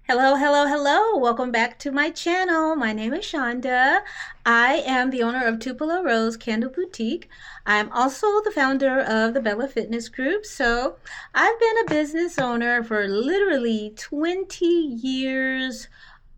Hello, hello, hello. Welcome back to my channel. My name is Shonda. I am the owner of Tupelo Rose Candle Boutique. I'm also the founder of the Bella Fitness Group. So I've been a business owner for literally 20 years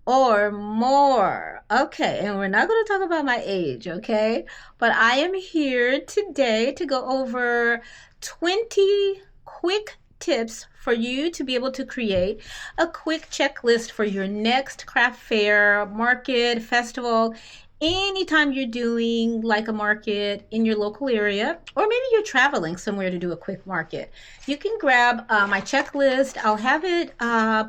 or more. Okay, and we're not going to talk about my age, okay? But I am here today to go over 20 quick tips for you to be able to create a quick checklist for your next craft fair, market, festival, anytime you're doing like a market in your local area, or maybe you're traveling somewhere to do a quick market. You can grab my checklist. I'll have it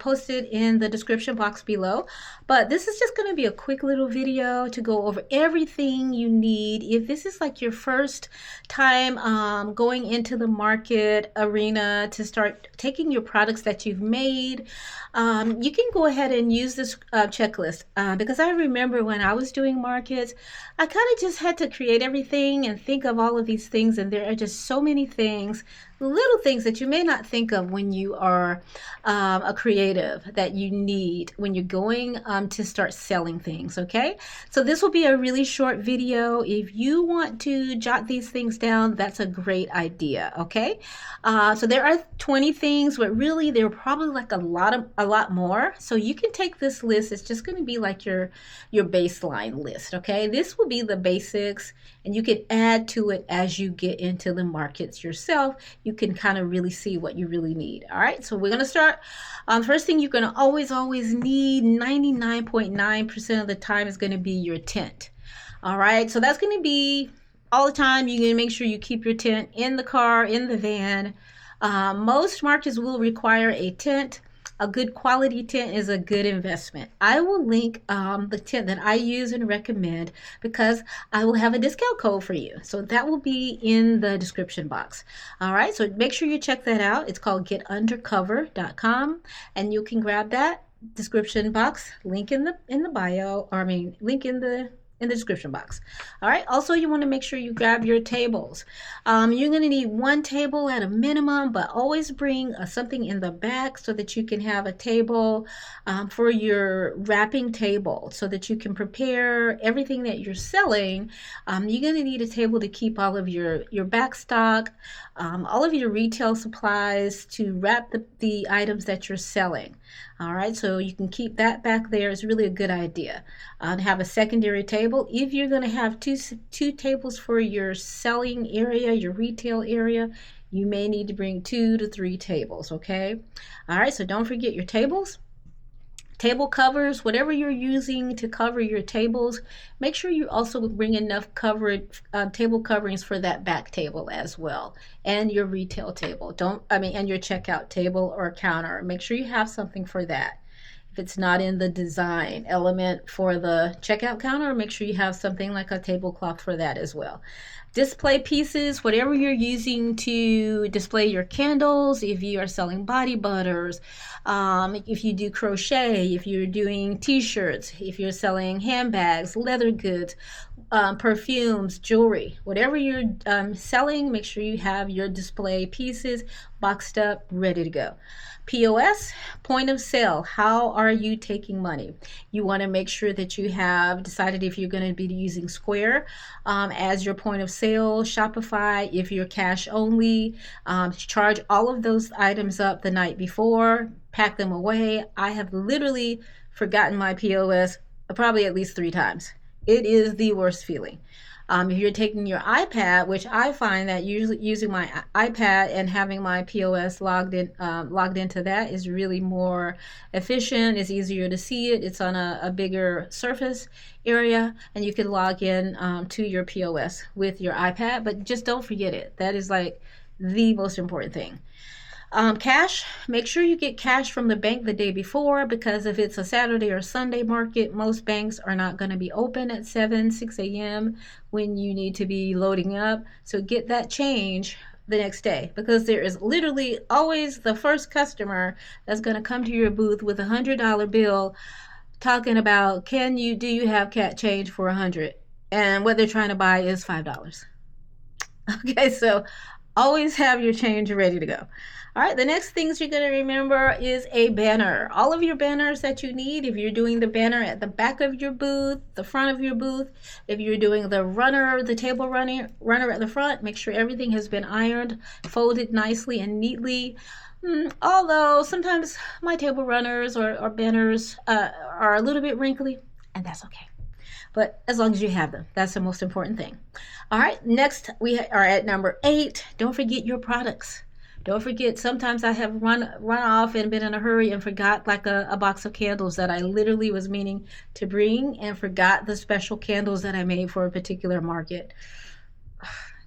posted in the description box below, but this is just going to be a quick little video to go over everything you need. If this is like your first time going into the market arena to start taking your products that you've made, you can go ahead and use this checklist because I remember when I was doing markets, I kind of just had to create everything and think of all of these things, and there are just so many things, little things that you may not think of when you are a creative that you need when you're going to start selling things. Okay, so this will be a really short video. If you want to jot these things down, that's a great idea. Okay, so there are 20 things, but really there are probably like a lot more. So you can take this list. It's just going to be like your baseline list. Okay, this will be the basics, and you can add to it as you get into the markets yourself. You can kind of really see what you really need. All right, so we're going to start. First thing you're going to always need 99.9% of the time is going to be your tent. All right, so that's going to be all the time. You're going to make sure you keep your tent in the car, in the van. Most markets will require a tent. A good quality tent is a good investment. I will link the tent that I use and recommend because I will have a discount code for you. So that will be in the description box. All right, so make sure you check that out. It's called getundercover.com, and you can grab that description box, link in the bio, or I mean link in the description box. All right, also you want to make sure you grab your tables. You're going to need one table at a minimum, but always bring something in the back so that you can have a table for your wrapping table so that you can prepare everything that you're selling. You're going to need a table to keep all of your back stock, all of your retail supplies to wrap the items that you're selling. All right, so you can keep that back there. It's really a good idea to have a secondary table. If you're going to have two tables for your selling area, your retail area, you may need to bring 2 to 3 tables. Okay, all right, so don't forget your tables. Table covers, whatever you're using to cover your tables, make sure you also bring enough table coverings for that back table as well, and your retail table. And your checkout table or counter. Make sure you have something for that. If it's not in the design element for the checkout counter, make sure you have something like a tablecloth for that as well. Display pieces, whatever you're using to display your candles, if you are selling body butters, if you do crochet, if you're doing t-shirts, if you're selling handbags, leather goods, perfumes, jewelry, whatever you're selling, make sure you have your display pieces boxed up, ready to go. POS, point of sale. How are you taking money? You want to make sure that you have decided if you're going to be using Square as your point of sale, Shopify, if you're cash only, charge all of those items up the night before, pack them away. I have literally forgotten my POS probably at least 3 times. It is the worst feeling. If you're taking your iPad, which I find that usually using my iPad and having my POS logged into that is really more efficient. It's easier to see it. It's on a bigger surface area, and you can log in to your POS with your iPad. But just don't forget it. That is like the most important thing. Cash, make sure you get cash from the bank the day before, because if it's a Saturday or Sunday market, most banks are not going to be open at 6 a.m. when you need to be loading up. So get that change the next day, because there is literally always the first customer that's going to come to your booth with $100 bill talking about, do you have cat change for 100? And what they're trying to buy is $5. Okay, so Always have your change ready to go. All right, the next things you're going to remember is a banner. All of your banners that you need, if you're doing the banner at the back of your booth, the front of your booth, if you're doing the runner, the table runner at the front, make sure everything has been ironed, folded nicely and neatly. Although sometimes my table runners or banners are a little bit wrinkly, and that's okay. But as long as you have them, that's the most important thing. All right, next we are at number 8. Don't forget your products. Don't forget, sometimes I have run off and been in a hurry and forgot like a box of candles that I literally was meaning to bring, and forgot the special candles that I made for a particular market.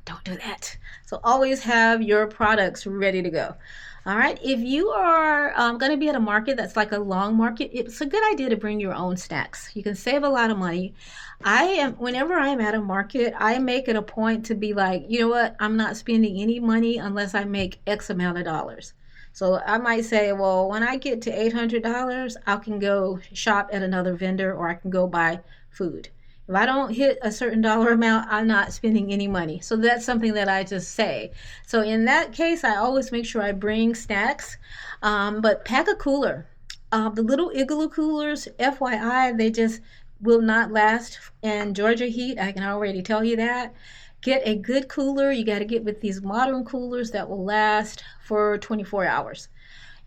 Don't do that. So always have your products ready to go. All right, if you are going to be at a market that's like a long market, it's a good idea to bring your own snacks. You can save a lot of money. Whenever I'm at a market, I make it a point to be like, you know what, I'm not spending any money unless I make X amount of dollars. So I might say, well, when I get to $800, I can go shop at another vendor, or I can go buy food. If I don't hit a certain dollar amount, I'm not spending any money. So that's something that I just say. So in that case, I always make sure I bring snacks, but pack a cooler. The little igloo coolers, FYI, they just will not last in Georgia heat. I can already tell you that. Get a good cooler. You got to get with these modern coolers that will last for 24 hours.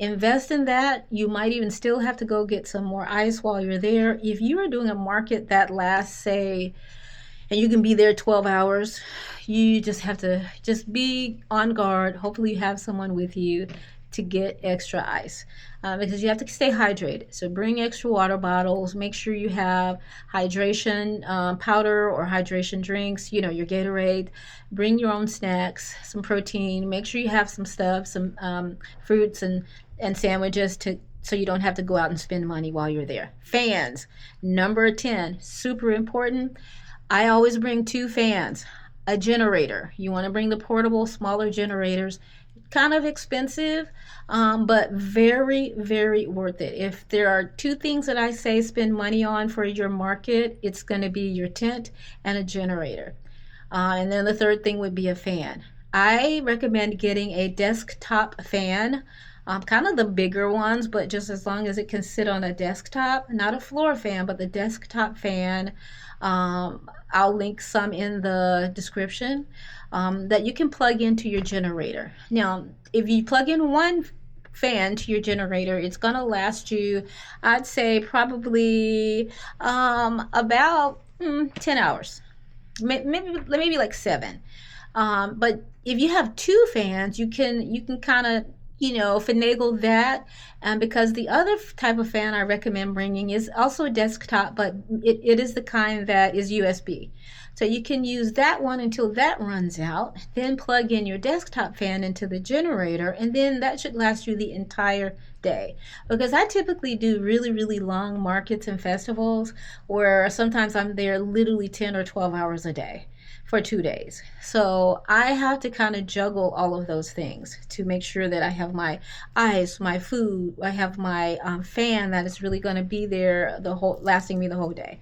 Invest in that. You might even still have to go get some more ice while you're there. If you are doing a market that lasts, say, and you can be there 12 hours, you just have to just be on guard. Hopefully you have someone with you to get extra ice, because you have to stay hydrated. So bring extra water bottles. Make sure you have hydration powder or hydration drinks, your Gatorade. Bring your own snacks, some protein. Make sure you have some stuff, some fruits and sandwiches so you don't have to go out and spend money while you're there. Fans, number 10, super important. I always bring 2 fans. A generator. You want to bring the portable, smaller generators. Kind of expensive, but very, very worth it. If there are 2 things that I say spend money on for your market, it's going to be your tent and a generator. And then the third thing would be a fan. I recommend getting a desktop fan, kind of the bigger ones, but just as long as it can sit on a desktop, not a floor fan, but the desktop fan. I'll link some in the description that you can plug into your generator. Now, if you plug in one fan to your generator, it's going to last you, I'd say, probably about 10 hours, maybe like 7. But if you have 2 fans, you can kind of finagle that, because the other type of fan I recommend bringing is also a desktop, but it is the kind that is USB. So you can use that one until that runs out, then plug in your desktop fan into the generator, and then that should last you the entire day. Because I typically do really, really long markets and festivals where sometimes I'm there literally 10 or 12 hours a day for 2 days. So I have to kind of juggle all of those things to make sure that I have my ice, my food, I have my fan that is really going to be there lasting me the whole day.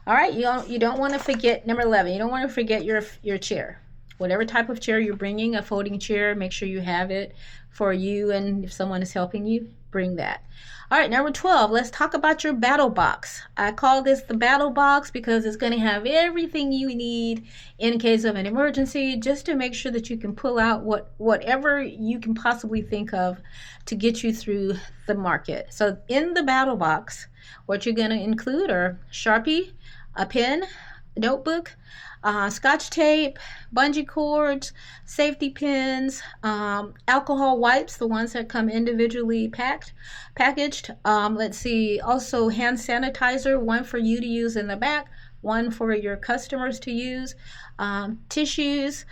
All right, you don't want to forget number 11. You don't want to forget your chair. Whatever type of chair you're bringing, a folding chair, make sure you have it for you, and if someone is helping you, bring that. All right, number 12, let's talk about your battle box. I call this the battle box because it's going to have everything you need in case of an emergency, just to make sure that you can pull out whatever you can possibly think of to get you through the market. So in the battle box, what you're going to include are Sharpie, a pen, a notebook, Scotch tape, bungee cords, safety pins, alcohol wipes, the ones that come individually packaged. Let's see, also hand sanitizer, one for you to use in the back, one for your customers to use, tissues,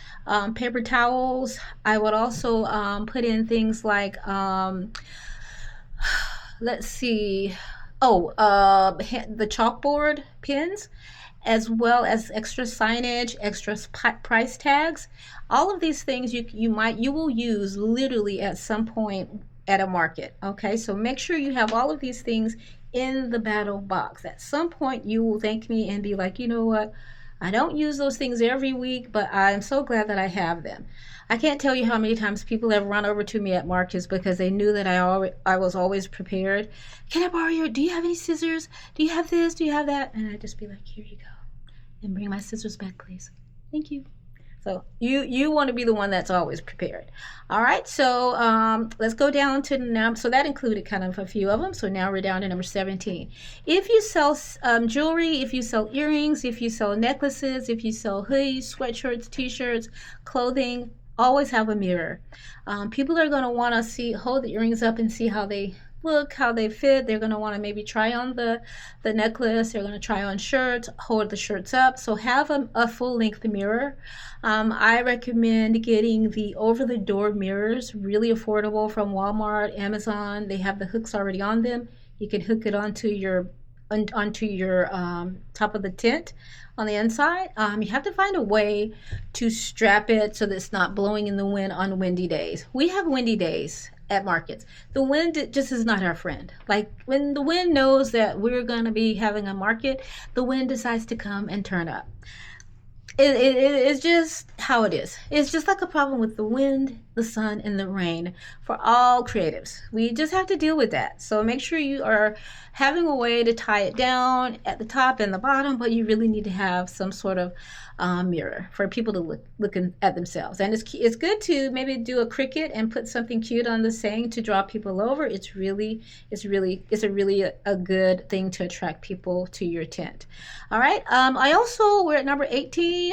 paper towels. I would also put in things like, let's see, the chalkboard pins, as well as extra signage, extra price tags. All of these things you will use literally at some point at a market. Okay, so make sure you have all of these things in the battle box. At some point you will thank me and be like, you know what, I don't use those things every week, but I'm so glad that I have them. I can't tell you how many times people have run over to me at markets because they knew that I was always prepared. Can I borrow do you have any scissors? Do you have this? Do you have that? And I'd just be like, here you go. And bring my scissors back, please. Thank you. So you want to be the one that's always prepared. All right, so let's go down to now. So that included kind of a few of them. So now we're down to number 17. If you sell jewelry, if you sell earrings, if you sell necklaces, if you sell hoodies, sweatshirts, t-shirts, clothing, always have a mirror. People are going to want to hold the earrings up and see how they look, how they fit. They're going to want to maybe try on the necklace. They're going to try on shirts, hold the shirts up. So have a full-length mirror. I recommend getting the over-the-door mirrors, really affordable, from Walmart, Amazon. They have the hooks already on them. You can hook it onto your top of the tent on the inside. You have to find a way to strap it so that it's not blowing in the wind on windy days. We have windy days at markets. The wind just is not our friend. Like when the wind knows that we're going to be having a market, the wind decides to come and turn up. It's just how it is. It's just like a problem with the wind, the sun, and the rain for all creatives. We just have to deal with that. So make sure you are having a way to tie it down at the top and the bottom, but you really need to have some sort of mirror for people to look at themselves. And it's good to maybe do a cricket and put something cute on the saying to draw people over. It's a really good thing to attract people to your tent. All right. We're at number 18.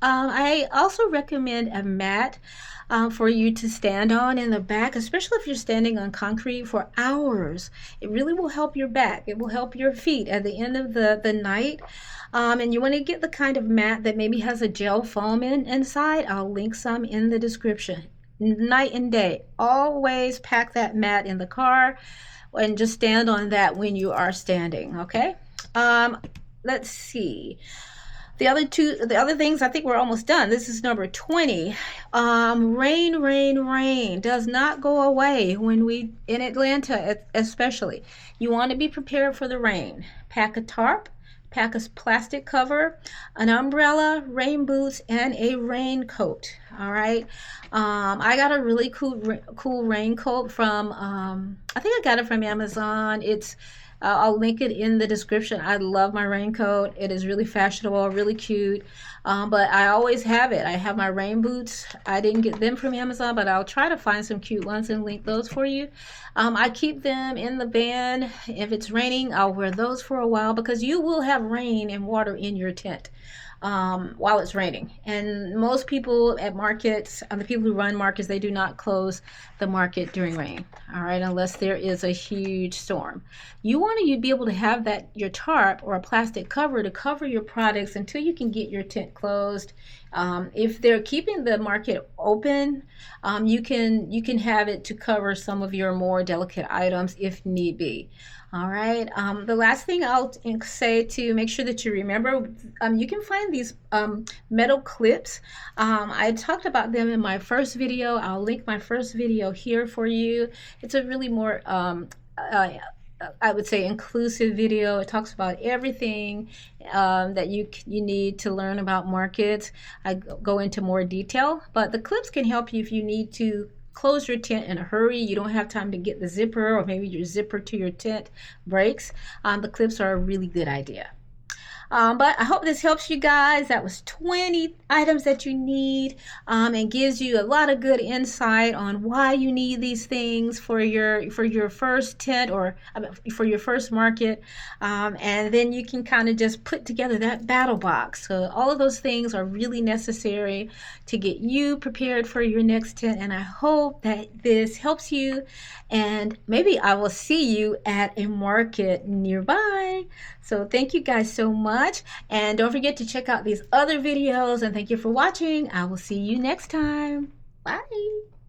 I also recommend a mat for you to stand on in the back, especially if you're standing on concrete for hours. It really will help your back. It will help your feet at the end of the night. And you want to get the kind of mat that maybe has a gel foam inside. I'll link some in the description. Night and day, always pack that mat in the car and just stand on that when you are standing. Okay. Let's see. The other things, I think we're almost done. This is number 20. Rain does not go away in Atlanta, especially. You want to be prepared for the rain. Pack a tarp, pack a plastic cover, an umbrella, rain boots, and a raincoat. All right. I got a really cool raincoat from, I think I got it from Amazon. I'll link it in the description. I love my raincoat. It is really fashionable, really cute. But I always have it. I have my rain boots. I didn't get them from Amazon, but I'll try to find some cute ones and link those for you. I keep them in the van. If it's raining, I'll wear those for a while because you will have rain and water in your tent while it's raining. And most people at markets, the people who run markets, they do not close the market during rain, all right, unless there is a huge storm. You want to be able to have your tarp or a plastic cover to cover your products until you can get your tent closed. If they're keeping the market open, you can have it to cover some of your more delicate items if need be. All right. The last thing I'll say to make sure that you remember, you can find these metal clips. I talked about them in my first video. I'll link my first video here for you. It's a really more I would say inclusive video. It talks about everything that you need to learn about markets. I go into more detail, but the clips can help you if you need to close your tent in a hurry. You don't have time to get the zipper, or maybe your zipper to your tent breaks. The clips are a really good idea. But I hope this helps you guys. That was 20 items that you need, and gives you a lot of good insight on why you need these things for your first tent or for your first market. And then you can kind of just put together that battle box. So all of those things are really necessary to get you prepared for your next tent. And I hope that this helps you, and maybe I will see you at a market nearby. So thank you guys so much, and don't forget to check out these other videos, and thank you for watching. I will see you next time. Bye.